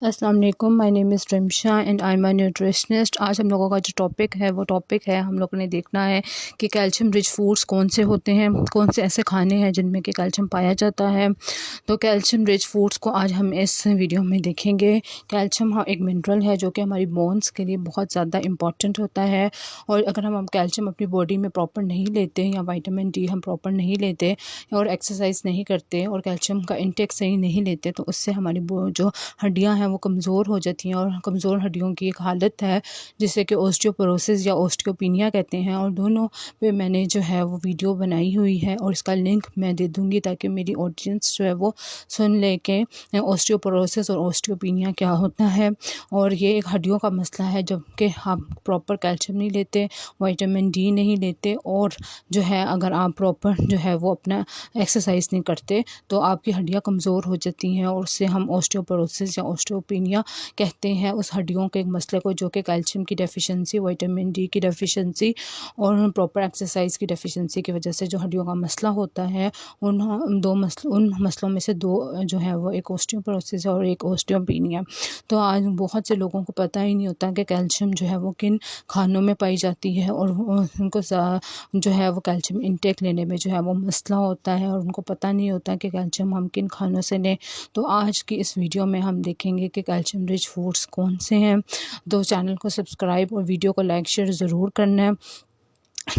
अस्सलाम वालेकुम, my name is Rimsha and I am a nutritionist. आज हम लोगों का जो टॉपिक है वो टॉपिक है, हम लोगों ने देखना है कि कैल्शियम रिच फूड्स कौन से होते हैं, कौन से ऐसे खाने हैं जिनमें कि कैल्शियम पाया जाता है। तो कैल्शियम रिच फूड्स को आज हम इस वीडियो में देखेंगे। कैल्शियम एक मिनरल है जो कि हमारी बोन्स के लिए बहुत ज़्यादा इम्पॉर्टेंट होता है, और अगर हम कैल्शियम अपनी बॉडी में प्रॉपर नहीं लेते या विटामिन डी हम प्रॉपर नहीं लेते और एक्सरसाइज नहीं करते और कैल्शियम का इंटेक सही नहीं लेते, तो उससे हमारी जो हड्डियाँ हैं वो कमज़ोर हो जाती हैं। और कमज़ोर हड्डियों की एक हालत है जिसे कि ओस्टियोपोरोसिस या ओस्टियोपिनिया कहते हैं, और दोनों पे मैंने जो है वो वीडियो बनाई हुई है और इसका लिंक मैं दे दूँगी ताकि मेरी ऑडियंस जो है वो सुन ले के ओस्टियोपोरोसिस और ओस्टियोपिनिया क्या होता है। और ये एक हड्डियों का मसला है, जबकि आप प्रॉपर कैल्शियम नहीं लेते, विटामिन डी नहीं लेते, और जो है अगर आप प्रॉपर जो है वो अपना एक्सरसाइज नहीं करते तो आपकी हड्डियाँ कमज़ोर हो जाती हैं, और उससे हम ओस्टियोपोरोसिस या ओस्टियोपिनिया कहते हैं उस हड्डियों के एक मसले को, जो कि कैल्शियम की डेफिशिएंसी, विटामिन डी की डेफिशिएंसी और प्रॉपर एक्सरसाइज की डेफिशिएंसी की वजह से जो हड्डियों का मसला होता है, उन उन मसलों में से दो जो है वो एक ओस्टियोपोरोसिस और एक ओस्टियोपिनिया। तो आज बहुत से लोगों को पता ही नहीं होता कि कैल्शियम जो है वो किन खानों में पाई जाती है, और उनको जो है वो कैल्शियम इंटेक लेने में जो है वो मसला होता है, और उनको पता नहीं होता कि कैल्शियम हम किन खानों से लें। तो आज की इस वीडियो में हम देखेंगे कि कैल्शियम रिच फूड्स कौन से हैं। तो चैनल को सब्सक्राइब और वीडियो को लाइक शेयर ज़रूर करना है।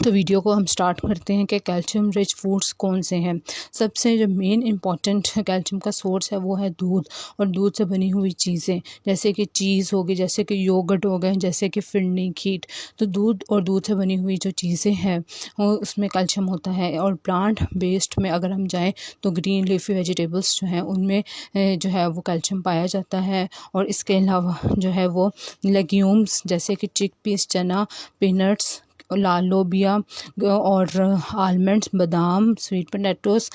तो वीडियो को हम स्टार्ट करते हैं कि कैल्शियम रिच फूड्स कौन से हैं। सबसे जो मेन इम्पॉर्टेंट कैल्शियम का सोर्स है वो है दूध, और दूध से बनी हुई चीज़ें जैसे कि चीज़ होगी, जैसे कि योगर्ट हो गए, जैसे कि फिरनी, खीर। तो दूध और दूध से बनी हुई जो चीज़ें हैं वो उसमें कैल्शियम होता है। और प्लांट बेस्ड में अगर हम जाएँ तो ग्रीन लीफी वेजिटेबल्स जो हैं उनमें जो है वो कैल्शियम पाया जाता है। और इसके अलावा जो है वो लेग्यूम्स जैसे कि चिक पीस, चना, पीनट्स, लाल लोबिया और आलमंड्स, बादाम, स्वीट पोटैटोस,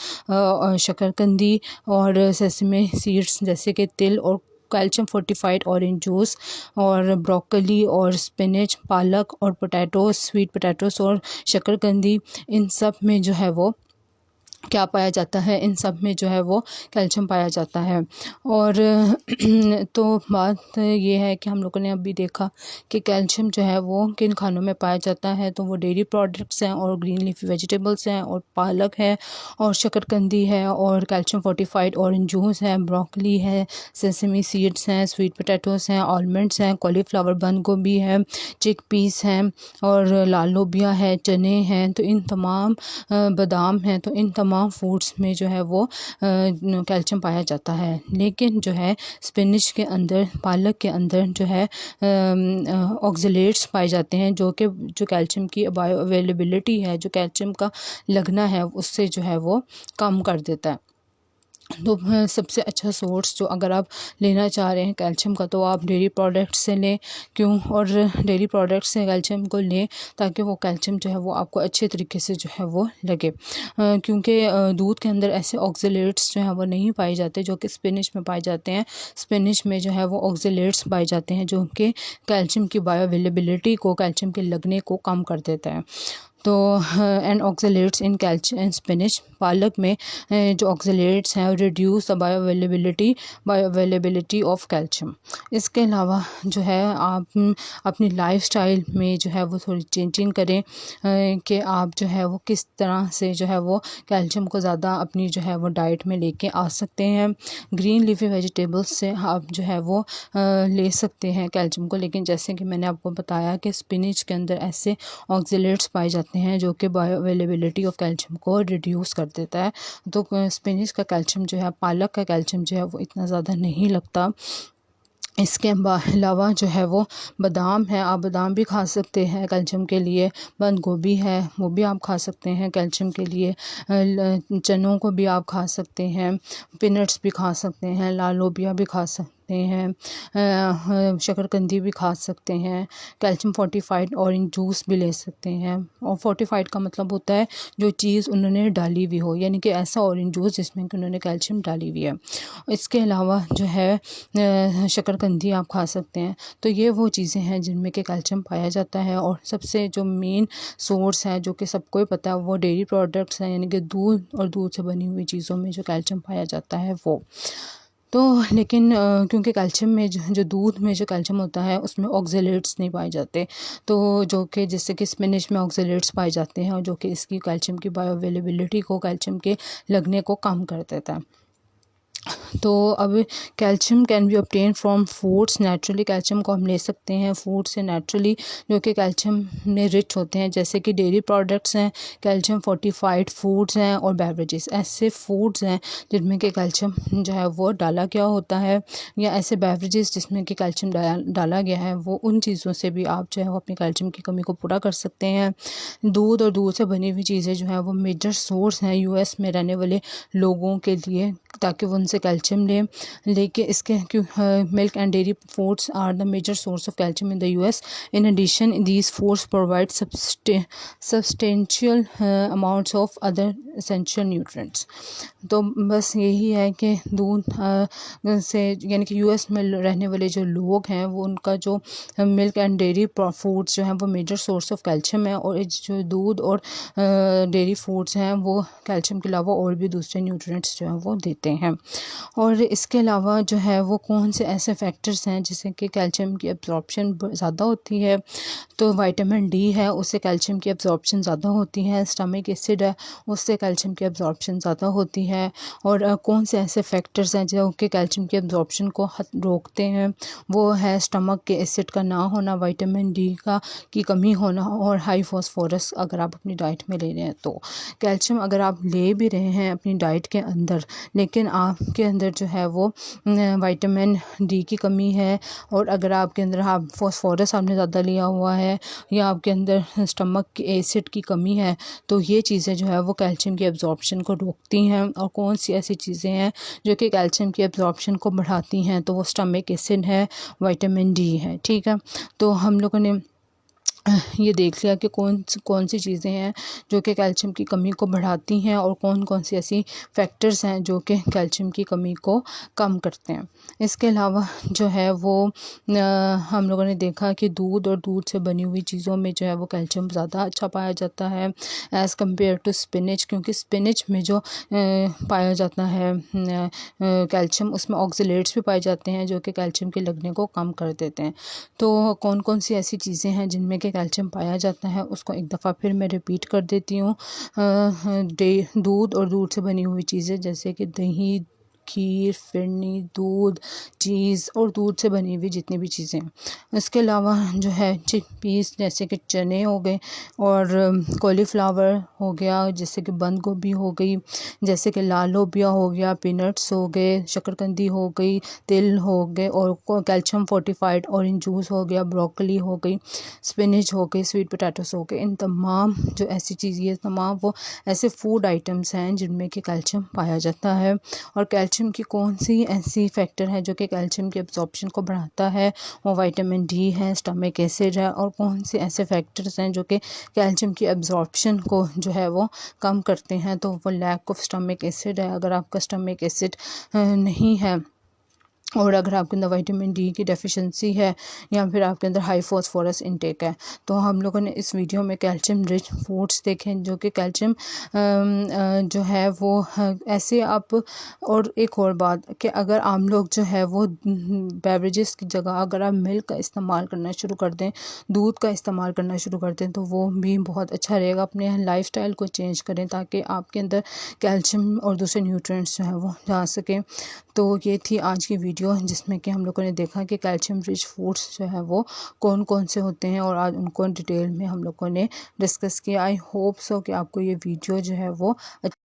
शकरकंदी और सेसमे सीड्स जैसे कि तिल, और कैल्शियम फोर्टिफाइड ऑरेंज जूस, और ब्रोकली और स्पिनच, पालक और पोटैटोस, स्वीट पोटैटोस और शकरकंदी, इन सब में जो है वो क्या पाया जाता है, इन सब में जो है वो कैल्शियम पाया जाता है। और तो बात ये है कि हम लोगों ने अभी देखा कि कैल्शियम जो है वो किन खानों में पाया जाता है, तो वो डेयरी प्रोडक्ट्स हैं और ग्रीन लीफी वेजिटेबल्स हैं और पालक है और शकरकंदी है और कैल्शियम फोर्टिफाइड ऑरेंज जूस है, ब्रोकली है, सेसमी सीड्स हैं, स्वीट पोटैटोस हैं, आलमंड्स हैं, कॉलीफ्लावर, बंद गोभी है, चिक पीस हैं और लाल लोबिया है, चने हैं। तो इन तमाम बादाम हैं, तो इन तमाम फूड्स में जो है वो कैल्शियम पाया जाता है। लेकिन जो है स्पिनच के अंदर, पालक के अंदर जो है ऑक्जेलेट्स पाए जाते हैं, जो कि जो कैल्शियम की बायो अवेलेबिलिटी है, जो कैल्शियम का लगना है उससे जो है वो कम कर देता है। तो सबसे अच्छा सोर्स जो अगर आप लेना चाह रहे हैं कैल्शियम का, तो आप डेयरी प्रोडक्ट्स से लें। क्यों? और डेयरी प्रोडक्ट्स से कैल्शियम को लें ताकि वो कैल्शियम जो है वो आपको अच्छे तरीके से जो है वो लगे, क्योंकि दूध के अंदर ऐसे ऑक्जेलेट्स जो हैं वो नहीं पाए जाते जो कि स्पिनच में पाए जाते हैं। स्पिनच में जो है वो ऑक्जेलेट्स पाए जाते हैं जो कि कैल्शियम की बायो अवेलेबिलिटी को, कैल्शियम के लगने को कम कर देता है। तो and oxalates in calcium and spinach, पालक में जो ऑक्जेलेट्स हैं reduce the bio availability of calcium. इसके अलावा जो है आप अपनी लाइफस्टाइल में जो है वो थोड़ी चेंजिंग करें कि आप जो है वो किस तरह से जो है वो कैल्शियम को ज़्यादा अपनी जो है वो डाइट में लेके आ सकते हैं। ग्रीन लीफी वेजिटेबल्स से आप जो है वो ले सकते हैं कैल्शियम को, लेकिन जैसे कि मैंने आपको बताया कि स्पिनच के अंदर ऐसे ऑक्जेलेट्स पाए जाते हैं जो कि बायो अवेलेबिलिटी ऑफ कैल्शियम को रिड्यूस कर देता है। तो स्पिनच का कैल्शियम जो है, पालक का कैल्शियम जो है वो इतना ज़्यादा नहीं लगता। इसके अलावा जो है वो बादाम है, आप बादाम भी खा सकते हैं कैल्शियम के लिए। बंद गोभी है, वो भी आप खा सकते हैं कैल्शियम के लिए। चनों को भी आप खा सकते हैं, पीनट्स भी खा सकते हैं, लाल लोबिया भी खा सकते हैं, शकरकंदी भी खा सकते हैं, कैल्शियम फोर्टिफाइड ऑरेंज जूस भी ले सकते हैं। और फोर्टिफाइड का मतलब होता है जो चीज़ उन्होंने डाली हुई हो, यानी कि ऐसा ऑरेंज जूस जिसमें कि उन्होंने कैल्शियम डाली हुई है। इसके अलावा जो है शकरकंदी आप खा सकते हैं। तो ये वो चीज़ें हैं जिनमें कि कैल्शियम पाया जाता है। और सबसे जो मेन सोर्स है जो कि सबको ही पता है वो डेयरी प्रोडक्ट्स हैं, यानी कि दूध और दूध से बनी हुई चीज़ों में जो कैल्शियम पाया जाता है वो। तो लेकिन क्योंकि कैल्शियम में जो दूध में जो कैल्शियम होता है उसमें ऑक्जेलेट्स नहीं पाए जाते, तो जो कि जैसे कि स्पिनच में ऑक्जेलेट्स पाए जाते हैं और जो कि इसकी कैल्शियम की बायो अवेलेबिलिटी को, कैल्शियम के लगने को कम कर देता है। तो अब calcium can be obtain from foods naturally, calcium को हम ले सकते हैं फूड से नेचुरली जो कि कैल्शियम में रिच होते हैं, जैसे कि डेयरी प्रोडक्ट्स हैं, कैल्शियम फोर्टिफाइड फूड्स हैं और बेवरेजेस, ऐसे फूड्स हैं जिनमें कि कैल्शियम जो है वो डाला गया होता है, या ऐसे बेवरेजेस जिसमें कि कैल्शियम डाला गया है, वो उन चीज़ों से भी आप जो है वो अपनी कैल्शियम की कमी को पूरा कर सकते हैं। दूध और दूध से बनी हुई चीज़ें जो हैं वो मेजर सोर्स हैं यूएस में रहने वाले लोगों के लिए, ताकि वो उनसे कैल्शियम लें। लेके इसके milk and dairy foods are the major source of calcium in the US. In addition these foods provide substantial amounts of other essential nutrients. तो बस यही है कि दूध से यानी कि यूएस में रहने वाले जो लोग हैं वो उनका जो मिल्क एंड डेयरी फूड्स जो हैं वो मेजर सोर्स ऑफ कैल्शियम है, और जो दूध और डेयरी फूड्स हैं वो कैल्शियम के अलावा और भी दूसरे न्यूट्रिएंट्स जो हैं वो देते हैं। और इसके अलावा जो है वो कौन से ऐसे फैक्टर्स हैं जिससे कि कैल्शियम की एब्जॉर्प्शन ज़्यादा होती है, तो विटामिन डी है, उससे कैल्शियम की एब्जॉर्प्शन ज़्यादा होती है। स्टमक एसिड है, उससे कैल्शियम की एब्जॉर्प्शन ज़्यादा होती है। और कौन से ऐसे फैक्टर्स हैं जो कि कैल्शियम की एब्जॉर्प्शन को रोकते हैं, वो है स्टमक के एसिड का ना होना, विटामिन डी की कमी होना और हाई फॉस्फोरस अगर आप अपनी डाइट में ले रहे हैं। तो कैल्शियम अगर आप ले भी रहे हैं अपनी डाइट के अंदर, लेकिन आपके अंदर जो है वो विटामिन डी की कमी है, और अगर आपके अंदर आप फॉस्फोरस आपने ज़्यादा लिया हुआ है, या आपके अंदर स्टमक के एसिड की कमी है, तो ये चीज़ें जो है वो कैल्शियम की एब्जॉर्प्शन को रोकती हैं। और कौन सी ऐसी चीज़ें हैं जो कि कैल्शियम की एब्जॉर्प्शन को बढ़ाती हैं, तो वो स्टमक एसिड है, विटामिन डी है। ठीक है, तो हम लोगों ने ये देख लिया कि कौन सी चीज़ें हैं जो कि कैल्शियम की कमी को बढ़ाती हैं, और कौन कौन सी ऐसी फैक्टर्स हैं जो कि कैल्शियम की कमी को कम करते हैं। इसके अलावा जो है वो हम लोगों ने देखा कि दूध और दूध से बनी हुई चीज़ों में जो है वो कैल्शियम ज़्यादा अच्छा पाया जाता है एज़ कम्पेयर टू स्पिनच, क्योंकि स्पिनच में जो पाया जाता है कैल्शियम, उसमें ऑक्जेलेट्स भी पाए जाते हैं जो कि कैल्शियम के लगने को कम कर देते हैं। तो कौन कौन सी ऐसी चीज़ें हैं जिनमें कि कैल्शियम पाया जाता है, उसको एक दफ़ा फिर मैं रिपीट कर देती हूँ। दूध और दूध से बनी हुई चीज़ें जैसे कि दही, खीर, फिरनी, दूध, चीज़ और दूध से बनी हुई जितनी भी चीज़ें हैं। इसके अलावा जो है चिकपीस जैसे कि चने हो गए, और कॉलीफ्लावर हो गया, जैसे कि बंद गोभी हो गई, जैसे कि लाल लोबिया हो गया, पीनट्स हो गए, शकरकंदी हो गई, तिल हो गए, और कैल्शियम फोर्टिफाइड ऑरेंज जूस हो गया, ब्रोकली हो गई, स्पिनच हो गई, स्वीट पोटैटोस हो गए। इन तमाम जो ऐसी चीज़, ये तमाम वो ऐसे फूड आइटम्स हैं जिनमें कि कैल्शियम पाया जाता है। और कैल्शियम की कौन सी ऐसी फैक्टर है जो कि कैल्शियम की एब्जॉर्प्शन को बढ़ाता है, वो विटामिन डी है, स्टमक एसिड है। और कौन से ऐसे फैक्टर्स हैं जो कि कैल्शियम की एब्जॉर्प्शन को जो है वो कम करते हैं, तो वो लैक ऑफ स्टमक एसिड है। अगर आपका स्टमक एसिड नहीं है, और अगर आपके अंदर विटामिन डी की डेफिशिएंसी है, या फिर आपके अंदर हाई फॉस्फोरस इनटेक है, तो हम लोगों ने इस वीडियो में कैल्शियम रिच फूड्स देखे जो कि कैल्शियम जो है वो ऐसे आप। और एक और बात कि अगर आम लोग जो है वो बेवरेजेस की जगह अगर आप मिल्क का इस्तेमाल करना शुरू कर दें, दूध का इस्तेमाल करना शुरू कर दें, तो वो भी बहुत अच्छा रहेगा। अपने लाइफस्टाइल को चेंज करें ताकि आपके अंदर कैल्शियम और दूसरे न्यूट्रिएंट्स जो है वो जा सकें। तो ये थी आज की वीडियो जिसमें कि हम लोगों ने देखा कि कैल्शियम रिच फूड्स जो है वो कौन कौन से होते हैं, और आज उनको डिटेल में हम लोगों ने डिस्कस किया। आई होप सो कि आपको ये वीडियो जो है वो